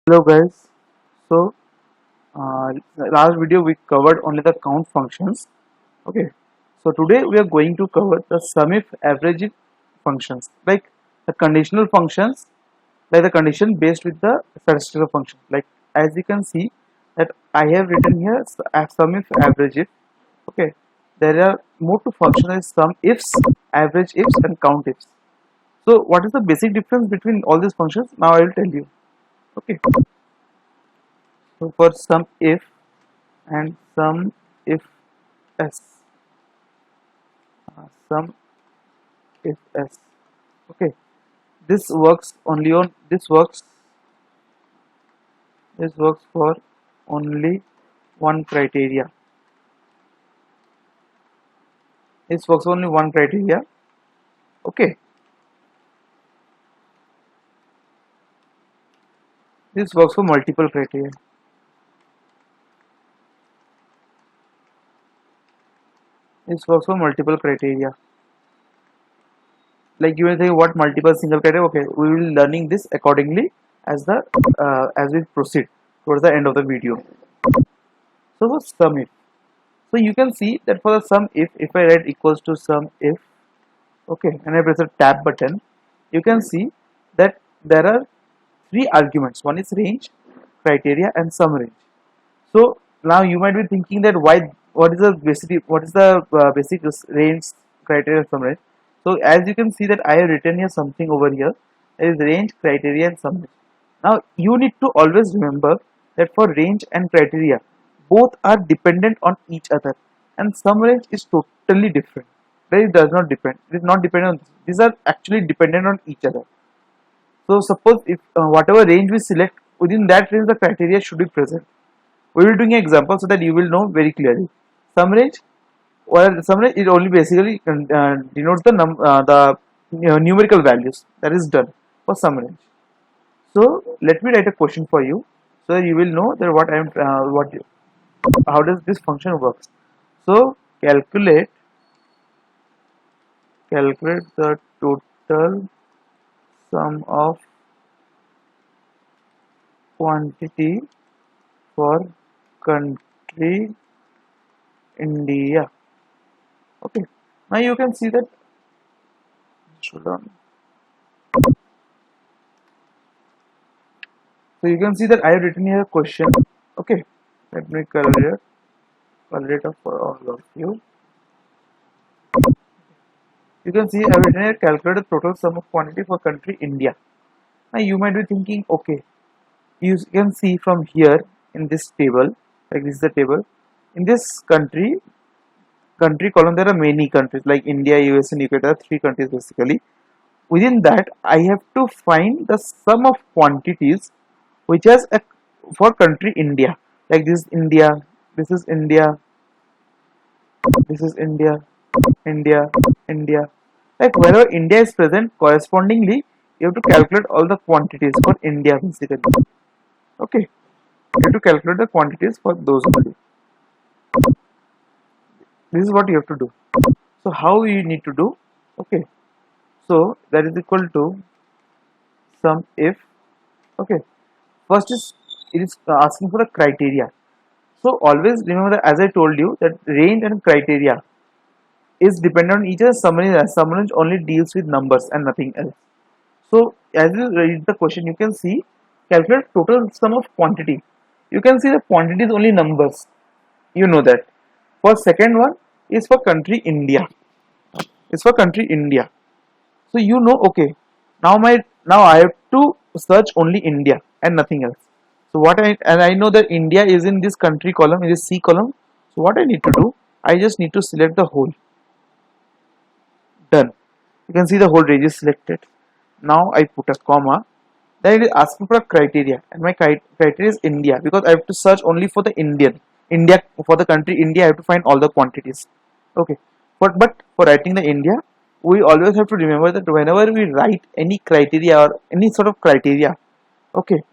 Hello guys. So uh, last video we covered only the count functions. Okay. So today we are going to cover the sum if average if functions, like the conditional functions, like the condition based with the statistical function. Like as you can see that I have written here sum if average if. Okay. There are more to function as sum ifs, average ifs, and count ifs. So what is the basic difference between all these functions? Now I will tell you. Okay. So for sum if and sum if s, sum if s. Okay, this works only on this works for only one criteria. This works only one criteria. Okay, this works for multiple criteria. This works for multiple criteria. Like you will say what multiple single criteria. Okay, we will learning this accordingly as we proceed towards the end of the video. So for sum if. So you can see that for the sum if I write equals to sum if, okay, and I press the tab button, you can see that there are three arguments. One is range, criteria, and sum range. So now you might be thinking that what is the basic range, criteria, and sum range. So as you can see that I have written here something over here. There is range, criteria, and sum range. Now you need to always remember that for range and criteria, both are dependent on each other, and sum range is totally different. That it does not depend. It is not dependent on this. These are actually dependent on each other. So suppose if whatever range we select, within that range the criteria should be present. We will doing an example so that you will know very clearly. Sum range, well, sum range it only basically denotes the numerical values that is done for sum range. So let me write a question for you so that you will know that what I am what how does this function works. So calculate the total sum of quantity for country India. Okay. Now you can see that. Hold on. So you can see that I have written here a question. Okay. Let me color it up for all of you. You can see I have written here calculate the total sum of quantity for country India. Now you might be thinking, okay, you can see from here in this table, like this is the table. In this country column, there are many countries like India, US, and UK. There are three countries basically. Within that, I have to find the sum of quantities which has a for country India. Like this is India, this is India, this is India, India, India. Like wherever India is present, correspondingly, you have to calculate all the quantities for India basically. Okay, you have to calculate the quantities for those only. This is what you have to do. So how you need to do? Okay, so that is equal to sum if. Okay, first is it is asking for a criteria. So always remember that as I told you that range and criteria is dependent on each other. Sum range only deals with numbers and nothing else. So as you read the question, you can see calculate total sum of quantity. You can see the quantity is only numbers. You know that. For second one is for country India. It's for country India. So you know, okay. Now I have to search only India and nothing else. So I know that India is in this country column, in this C column. So what I need to do, I just need to select the whole. Done. You can see the whole range is selected. Now I put a comma. Then it is asking for a criteria, and my criteria is India because I have to search only for the India for the country India. I have to find all the quantities. Okay, but for writing the India, we always have to remember that whenever we write any criteria or any sort of criteria, okay,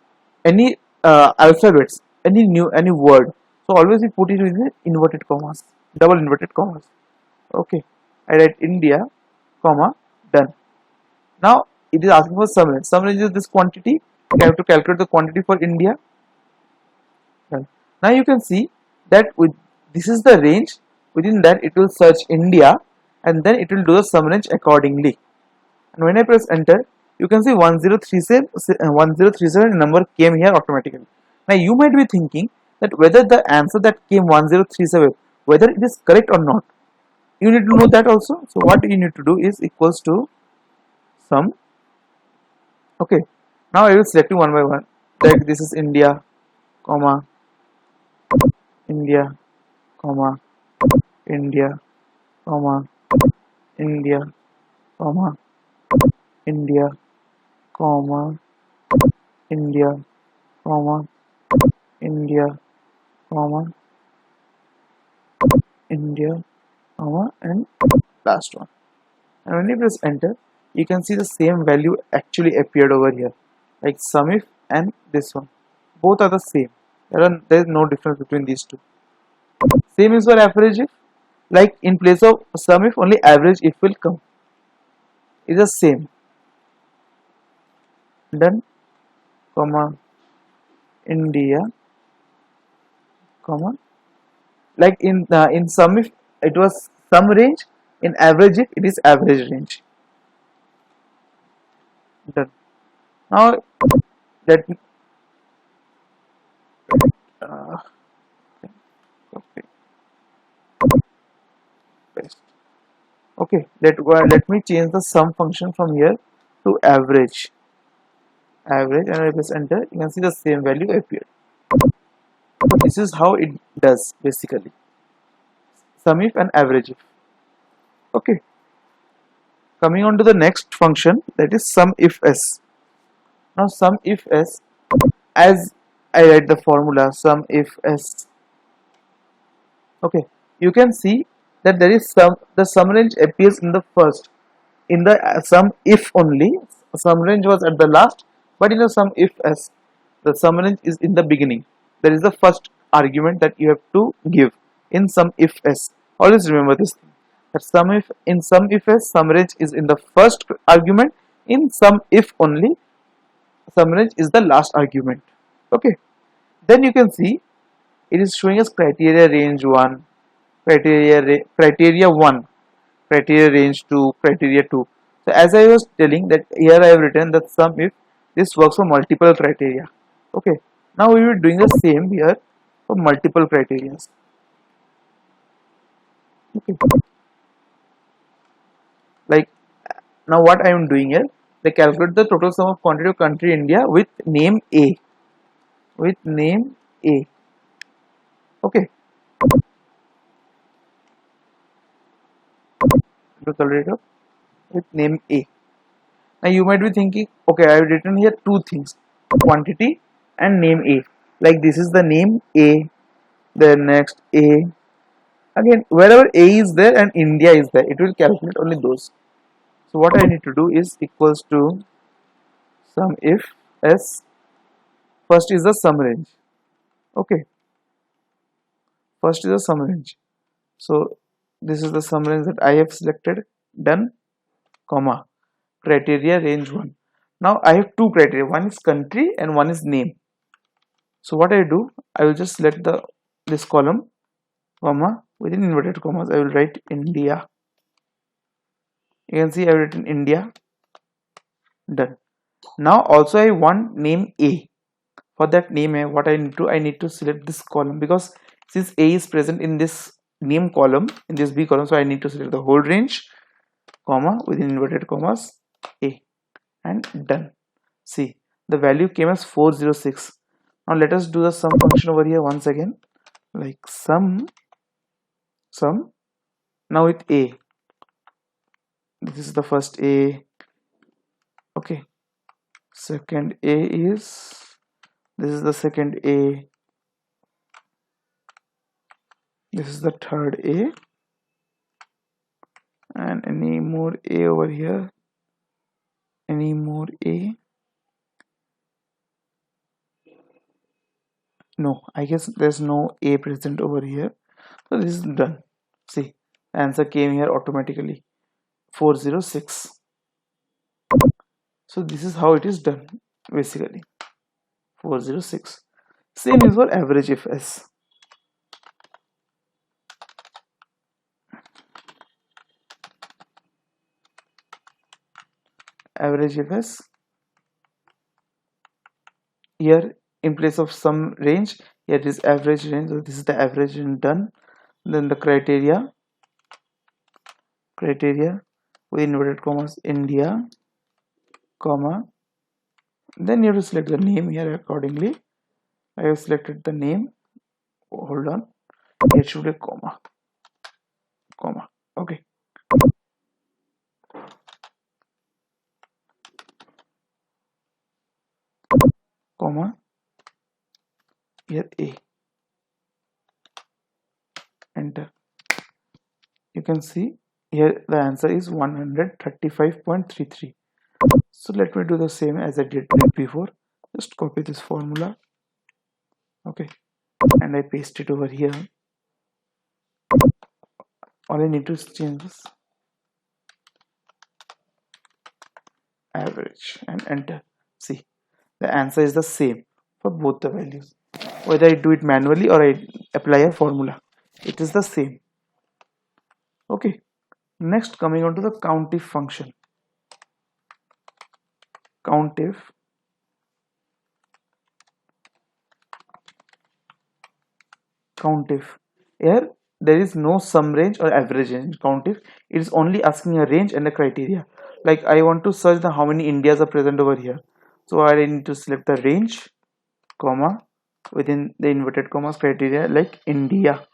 any alphabets, any word, so always we put it with the inverted commas, double inverted commas. Okay, I write India, comma, done. Now it is asking for sum range. Sum range is this quantity. We have to calculate the quantity for India. Done. Now you can see that with this is the range. Within that it will search India, and then it will do the sum range accordingly. And when I press enter, you can see 1037 number came here automatically. Now you might be thinking that whether the answer that came 1037, whether it is correct or not. You need to know that also. So what you need to do is equals to sum. Okay. Now I will select one by one. Like this is India, comma, India, comma, India, comma, India, comma, India, comma, India, comma, India, comma, India, comma, and last one. And when you press enter, you can see the same value actually appeared over here, like SUMIF and this one. Both are the same. There is no difference between these two. Same is for average if. Like in place of SUMIF, only average if will come. It's the same. Done, comma, India, comma. Like in SUMIF, it was sum range. In average if, it is average range. Done. Now let me uh, copy, paste. Okay, let me change the sum function from here to average. Average, and I press enter. You can see the same value appear. This is how it does basically. Sum if and average if. Okay. Coming on to the next function, that is sum if s. Now sum if s, as I write the formula sum if s. Okay, you can see that there is the sum range appears in the first. In the sum if only, sum range was at the last, but in the sum if s, the sum range is in the beginning. There is the first argument that you have to give in sum if s. Always remember this thing. That in sum if s, sum range is in the first argument. In sum if only, sum range is the last argument. Okay. Then you can see it is showing us criteria range 1, criteria 1, criteria range 2, criteria 2. So as I was telling that here I have written that sum if this works for multiple criteria. Okay. Now we will be doing the same here for multiple criteria. Okay. Like now what I am doing here, they calculate the total sum of quantity of country India with name A. With name A. Okay. Calculator with name A. Now you might be thinking, okay, I have written here two things, quantity and name A. Like this is the name A, then next A. Again, wherever A is there and India is there, it will calculate only those. So what I need to do is equals to sum if s. First is the sum range. Okay. First is the sum range. So this is the sum range that I have selected. Done, comma, criteria range 1. Now I have two criteria, one is country and one is name. So what I do, I will just select this column, comma, within inverted commas I will write India. You can see I have written India. Done. Now also I want name A. For that name A, what I need to select this column, because since A is present in this name column, in this B column, so I need to select the whole range, comma, within inverted commas A, and done. See, the value came as 406. Now let us do the sum function over here once again, like sum now with A. This is the first A. Okay, second A is, this is the second A, this is the third A, and any more A over here, any more A. No, I guess there's no A present over here. So this is done. See, the answer came here automatically, 406. So this is how it is done basically. 406. Same is for average if s. Average if s. Here in place of some range, here is average range. So this is the average range done. Then the criteria with inverted commas India, comma. Then you have to select the name here accordingly. I have selected the name. Hold on. Here should be a comma. Okay. Comma. Here A. Enter. You can see here the answer is 135.33. So let me do the same as I did before. Just copy this formula. Okay. And I paste it over here. All I need to change this average and enter. See, the answer is the same for both the values. Whether I do it manually or I apply a formula, it is the same. Okay. Next, coming on to the COUNTIF function. COUNTIF. COUNTIF. Here there is no sum range or average range. COUNTIF. It is only asking a range and a criteria. Like I want to search the how many Indias are present over here. So I need to select the range, comma, within the inverted commas criteria like India.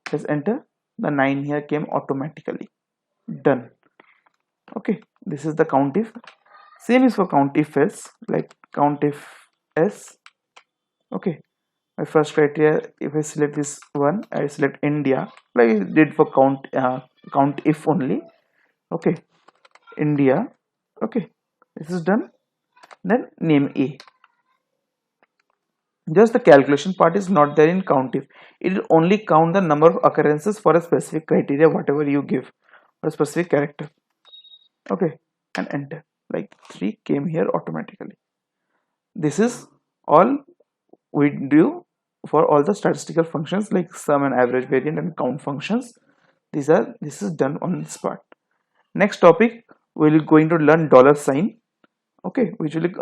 Just enter. The 9 here came automatically. Done. Okay, this is the COUNTIF. Same is for COUNTIF s, like COUNTIF s. Okay, my first criteria, if I select this one, I select India, like I did for COUNTIF only. Okay, India. Okay, this is done. Then name A. Just the calculation part is not there in COUNTIF. It will only count the number of occurrences for a specific criteria, whatever you give, for a specific character. Okay, and enter. Like 3 came here automatically. This is all we do for all the statistical functions like sum and average, variant, and count functions. This is done on this part. Next topic, we're going to learn dollar sign. Okay, which will be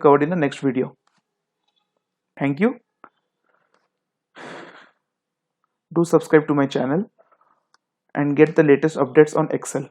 covered in the next video. Thank you. Do subscribe to my channel and get the latest updates on Excel.